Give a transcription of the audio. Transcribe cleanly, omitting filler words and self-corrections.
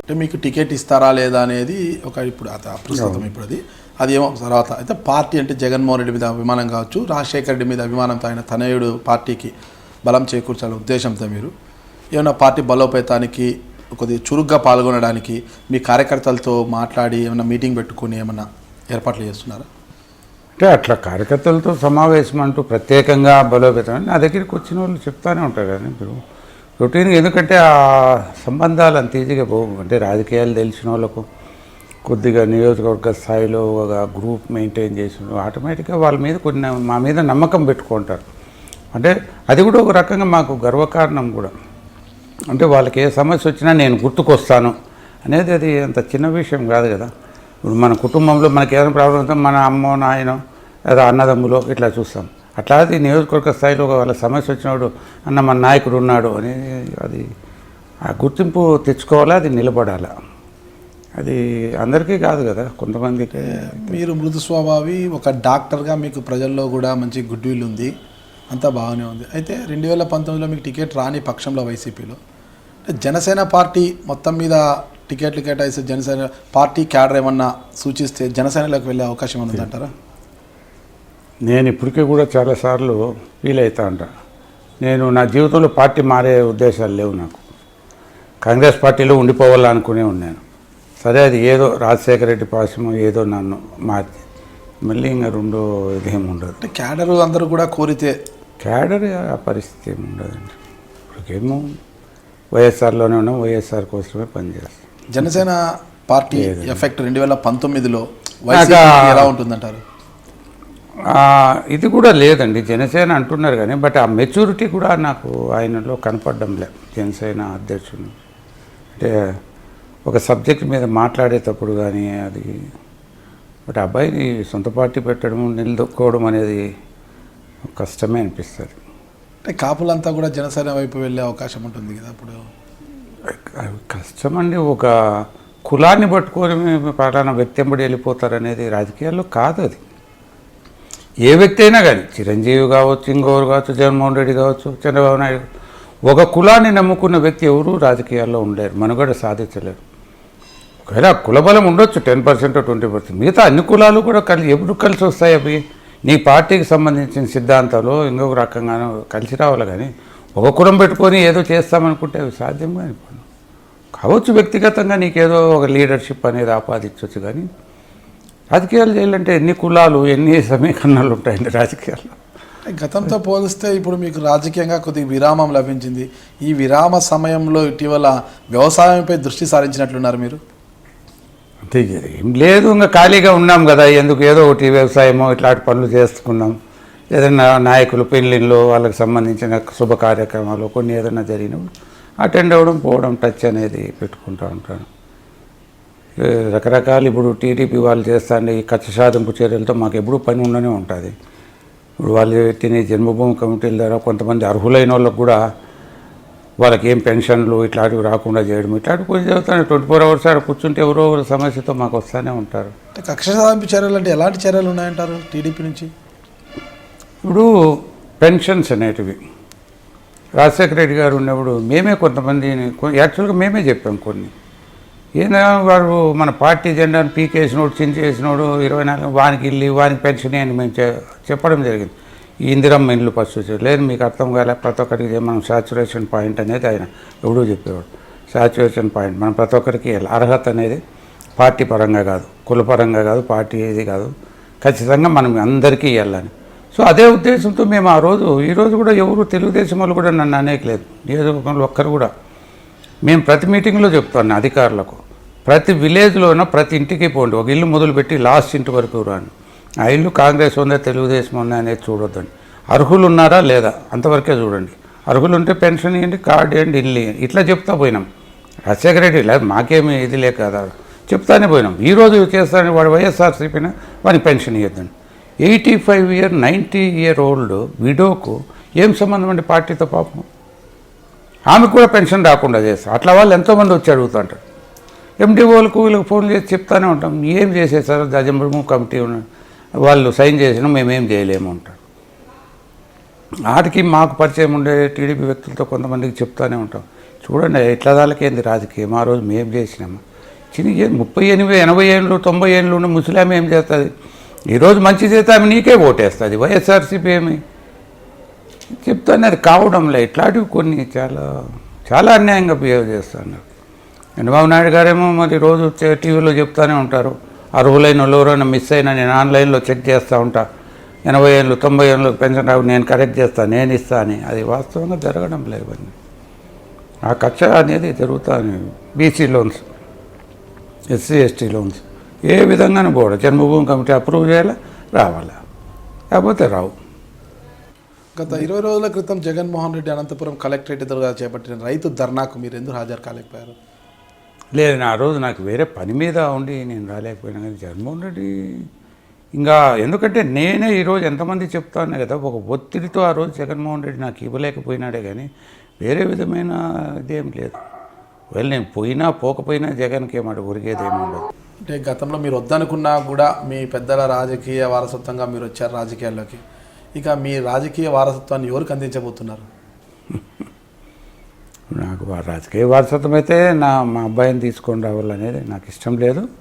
అంటే మీకు టికెట్ ఇస్తారా లేదా అనేది ఒక ఇప్పుడు ప్రస్తుతం ఇప్పుడు అది ఏమో తర్వాత అయితే పార్టీ అంటే జగన్మోహన్ రెడ్డి మీద అభిమానం కావచ్చు, రాజశేఖర రెడ్డి మీద అభిమానంతో ఆయన తనయుడు పార్టీకి బలం చేకూర్చాలనే ఉద్దేశంతో మీరు ఏమైనా పార్టీ బలోపేతానికి కొద్దిగా చురుగ్గా పాల్గొనడానికి మీ కార్యకర్తలతో మాట్లాడి ఏమైనా మీటింగ్ పెట్టుకుని ఏమైనా ఏర్పాట్లు చేస్తున్నారా? అంటే అట్లా కార్యకర్తలతో సమావేశం అంటూ ప్రత్యేకంగా బలోపేతం నా దగ్గరికి వచ్చిన వాళ్ళు చెప్తానే ఉంటారు కానీ మీరు రొటీన్గా, ఎందుకంటే ఆ సంబంధాలు అంత ఈజీగా పోవు. అంటే రాజకీయాలు తెలిసిన వాళ్ళకు కొద్దిగా నియోజకవర్గ స్థాయిలో ఒక గ్రూప్ మెయింటైన్ చేసిన ఆటోమేటిక్గా వాళ్ళ మీద కొన్ని మా మీద నమ్మకం పెట్టుకుంటారు. అంటే అది కూడా ఒక రకంగా మాకు గర్వకారణం కూడా. అంటే వాళ్ళకి ఏ సమస్య వచ్చినా నేను గుర్తుకొస్తాను అనేది అది అంత చిన్న విషయం కాదు కదా. ఇప్పుడు మన కుటుంబంలో మనకి ఏదైనా ప్రాబ్లం ఉంటే మన అమ్మో నాయనో లేదా అన్నదమ్ములో ఇట్లా చూస్తాం. అట్లా అది నియోజకవర్గ స్థాయిలో వాళ్ళ సమస్య వచ్చినప్పుడు అన్న మన నాయకుడు ఉన్నాడు అని అది ఆ గుర్తింపు తెచ్చుకోవాలా, అది నిలబడాలా. అది అందరికీ కాదు కదా, కొంతమందికి. మీరు మృదు స్వభావి, ఒక డాక్టర్గా మీకు ప్రజల్లో కూడా మంచి గుడ్ విల్ ఉంది, అంతా బాగానే ఉంది. అయితే 2019లో మీకు టికెట్ రాని పక్షంలో వైసీపీలో జనసేన పార్టీ మొత్తం మీద టికెట్లు కేటాయిస్తే జనసేన పార్టీ క్యాడర్ ఏమన్నా సూచిస్తే జనసేనలోకి వెళ్ళే అవకాశం ఉందంటారా? నేను ఇప్పటికీ కూడా చాలాసార్లు ఫీల్ అవుతా అంట. నేను నా జీవితంలో పార్టీ మారే ఉద్దేశాలు లేవు నాకు. కాంగ్రెస్ పార్టీలో ఉండిపోవాలనుకునే ఉన్నాను. సరే అది ఏదో రాజశేఖర రెడ్డి పాశము ఏదో నన్ను మార్చి మళ్ళీ ఇంకా రెండో ఇదేమి ఉండదు. అంటే క్యాడరు అందరూ కూడా కోరితే క్యాడర్ ఆ పరిస్థితి ఏమి ఉండదండి. ఇప్పటికేమో వైఎస్ఆర్లోనే ఉన్నాం, వైఎస్ఆర్ కోసమే పనిచేస్తాం. జనసేన పార్టీ ఎఫెక్ట్ 2019లో ఎలా ఉంటుందంటారు? ఇది కూడా లేదండి. జనసేన అంటున్నారు కానీ బట్ ఆ మెచ్యూరిటీ కూడా నాకు ఆయనలో కనపడడం లేదు. జనసేన అధ్యక్షుడు అంటే ఒక సబ్జెక్ట్ మీద మాట్లాడేటప్పుడు కానీ అది బట్ అబ్బాయిని సొంత పార్టీ పెట్టడం నిలదొక్కోవడం అనేది కష్టమే అనిపిస్తుంది. అంటే కాపులంతా కూడా జనసేన వైపు వెళ్ళే అవకాశం ఉంటుంది కదా అప్పుడు? కష్టం అండి. ఒక కులాన్ని పట్టుకొని పలానా వ్యక్తి ఎంబడి వెళ్ళిపోతారనేది రాజకీయాల్లో కాదు. అది ఏ వ్యక్తి అయినా కానీ, చిరంజీవి కావచ్చు, ఇంకొకరు కావచ్చు, జగన్మోహన్ రెడ్డి కావచ్చు, చంద్రబాబు నాయుడు, ఒక కులాన్ని నమ్ముకున్న వ్యక్తి ఎవరూ రాజకీయాల్లో ఉండలేరు, మనుగడ సాధించలేరు. ఒకవేళ కులబలం ఉండొచ్చు 10% 20%, మిగతా అన్ని కులాలు కూడా ఎప్పుడు కలిసి వస్తాయి. అవి నీ పార్టీకి సంబంధించిన సిద్ధాంతాలు ఇంకొక రకంగానూ కలిసి రావాలి. కానీ ఒక కులం పెట్టుకొని ఏదో చేస్తామనుకుంటే అవి సాధ్యం కాని పని. కావచ్చు వ్యక్తిగతంగా నీకేదో ఒక లీడర్షిప్ అనేది ఆపాదించవచ్చు, కానీ రాజకీయాలు చేయాలంటే ఎన్ని కులాలు ఎన్ని సమీకరణాలు ఉంటాయండి రాజకీయాల్లో. గతంతో పోలిస్తే ఇప్పుడు మీకు రాజకీయంగా కొద్దిగా విరామం లభించింది. ఈ విరామ సమయంలో ఇటీవల వ్యవసాయంపై దృష్టి సారించినట్లున్నారు మీరు? అంతే ఏం లేదు, ఇంకా ఖాళీగా ఉన్నాం కదా, ఎందుకు ఏదో ఒకటి వ్యవసాయమో ఇట్లాంటి పనులు చేసుకున్నాం. ఏదైనా నాయకులు పెళ్ళిళ్ళు వాళ్ళకి సంబంధించిన శుభ కార్యక్రమాలు కొన్ని ఏదైనా జరిగినప్పుడు అటెండ్ అవ్వడం పోవడం టచ్ అనేది పెట్టుకుంటూ ఉంటాను. రకరకాలు ఇప్పుడు టీడీపీ వాళ్ళు చేస్తాండి ఈ కక్ష సాధింపు చర్యలతో మాకు ఎప్పుడూ పని ఉండనే ఉంటుంది. ఇప్పుడు వాళ్ళు తినే జన్మభూమి కమిటీల ద్వారా కొంతమంది అర్హులైన వాళ్ళకు కూడా వాళ్ళకి ఏం పెన్షన్లు ఇట్లాంటివి రాకుండా చేయడం ఇట్లాంటివి కొంచెం చదువుతాను. 24 hours ఆడ కూర్చుంటే ఎవరో ఒక సమస్యతో మాకు వస్తూనే ఉంటారు. అంటే కక్ష సాధింపు చర్యలు అంటే ఎలాంటి చర్యలు ఉన్నాయంటారు టీడీపీ నుంచి? ఇప్పుడు పెన్షన్స్ అనేటివి రాజశేఖర రెడ్డి గారు ఉన్నప్పుడు మేమే కొంతమందిని యాక్చువల్గా మేమే చెప్పాం కొన్ని. ఏదైనా వాడు మన పార్టీ జెండాను పీకేసినోడు చించేసినోడు 24 వానికి ఇల్లు వానికి పెన్షన్ అని మేము చెప్పడం జరిగింది. ఈ ఇందిరమ్మ ఇండ్లు ఫస్ట్ లేదు మీకు అర్థం కాలే, ప్రతి ఒక్కరికి మనం సాచురేషన్ పాయింట్ అనేది ఆయన ఎవడూ చెప్పేవాడు. సాచురేషన్ పాయింట్ మనం ప్రతి ఒక్కరికి అర్హత అనేది పార్టీ పరంగా కాదు, కులపరంగా కాదు, పార్టీ ఏది కాదు, ఖచ్చితంగా మనం అందరికీ ఇవ్వాలని. సో అదే ఉద్దేశంతో మేము ఈరోజు కూడా ఎవరు తెలుగుదేశం వాళ్ళు కూడా నన్ను అనేకలేదు, నియోజకవర్గంలో ఒక్కరు కూడా. మేము ప్రతి మీటింగ్లో చెప్తాను అధికారులకు, ప్రతి విలేజ్లోనూ ప్రతి ఇంటికి పోండి, ఒక ఇల్లు మొదలుపెట్టి లాస్ట్ ఇంటి వరకు రాను. ఆ ఇల్లు కాంగ్రెస్ ఉందా తెలుగుదేశం ఉందా అనేది చూడొద్దండి. అర్హులు ఉన్నారా లేదా అంతవరకే చూడండి. అర్హులు ఉంటే పెన్షన్ ఇవ్వండి, కార్డు ఇవ్వండి, ఇల్లు ఇట్లా చెప్తా పోయినాం. రాజశేఖర రెడ్డి లేదు మాకేమీ ఇది లేక కదా చెప్తానే పోయినాం. ఈరోజు చేస్తానని వాడు వైఎస్ఆర్సీపీన వాడిని పెన్షన్ ఇవ్వద్దండి. 85 90 year old విడోకు ఏం సంబంధం అండి పార్టీతో? పాపం ఆమెకు కూడా పెన్షన్ రాకుండా చేస్తారు. అట్లా వాళ్ళు ఎంతోమంది వచ్చి అడుగుతుంటారు. ఎండిఓలకు వీళ్ళకి ఫోన్ చేసి చెప్తానే ఉంటాం, ఏం చేసేసారు జజంబు కమిటీ వాళ్ళు సైన్ చేసినా మేమేం చేయలేము అంటారు. వాటికి మాకు పరిచయం ఉండే టీడీపీ వ్యక్తులతో కొంతమందికి చెప్తానే ఉంటాం, చూడండి ఇట్లా దానికేంది రాజకీయం ఆ రోజు మేము చేసినాము చిన్న 38 80 ఏళ్ళు 90 ఏళ్ళు ఉన్న ముసలామె ఏం చేస్తుంది ఈరోజు మంచి చేస్తే ఆమె నీకే ఓటేస్తుంది వైఎస్ఆర్సీపీ ఏమి చెప్తాను అది కావడంలే ఇట్లాంటివి కొన్ని చాలా చాలా అన్యాయంగా బిహేవ్ చేస్తున్నారు చంద్రబాబు నాయుడు గారేమో మరి రోజు టీవీలో చెప్తూనే ఉంటారు అర్హులైన వాళ్ళు ఎవరైనా మిస్ అయినా నేను ఆన్లైన్లో చెక్ చేస్తూ ఉంటా 80 ఏళ్ళు 90 ఏళ్ళు పెన్షన్ రావు నేను కరెక్ట్ చేస్తాను నేను ఇస్తా అని అది వాస్తవంగా జరగడం లేవన్నీ ఆ కక్ష అనేది జరుగుతాను BC loans SC ST loans ఏ విధంగానూ పోవడం జన్మభూమి కమిటీ అప్రూవ్ చేయాలా రావాలా లేకపోతే రావు గత 20 రోజుల క్రితం జగన్మోహన్ రెడ్డి అనంతపురం కలెక్టరేట్ ఎదురుగా చేపట్టిన రైతు ధర్నాకు మీరు ఎందుకు హాజరు కాలేకపోయారు? లేదు ఆ రోజు నాకు వేరే పని మీద ఉండి నేను రాలేకపోయినా కానీ జగన్మోహన్ రెడ్డి ఇంకా ఎందుకంటే నేనే ఈరోజు ఎంతమంది చెప్తాను కదా ఒక ఒత్తిడితో ఆ రోజు జగన్మోహన్ రెడ్డి నాకు ఇవ్వలేకపోయినాడే కానీ వేరే విధమైన ఇదేం లేదు ఒకవేళ నేను పోయినా పోకపోయినా జగన్కి ఏమాట ఒరిగేదేమి ఉండదు. అంటే గతంలో మీరు వద్దనుకున్నా కూడా మీ పెద్దల రాజకీయ వారసత్వంగా మీరు వచ్చారు రాజకీయాల్లోకి, ఇక మీ రాజకీయ వారసత్వాన్ని ఎవరికి అందించబోతున్నారు? నాకు రాజకీయ వారసత్వం అయితే మా అబ్బాయిని తీసుకొని రావాలనేది నాకు ఇష్టం లేదు.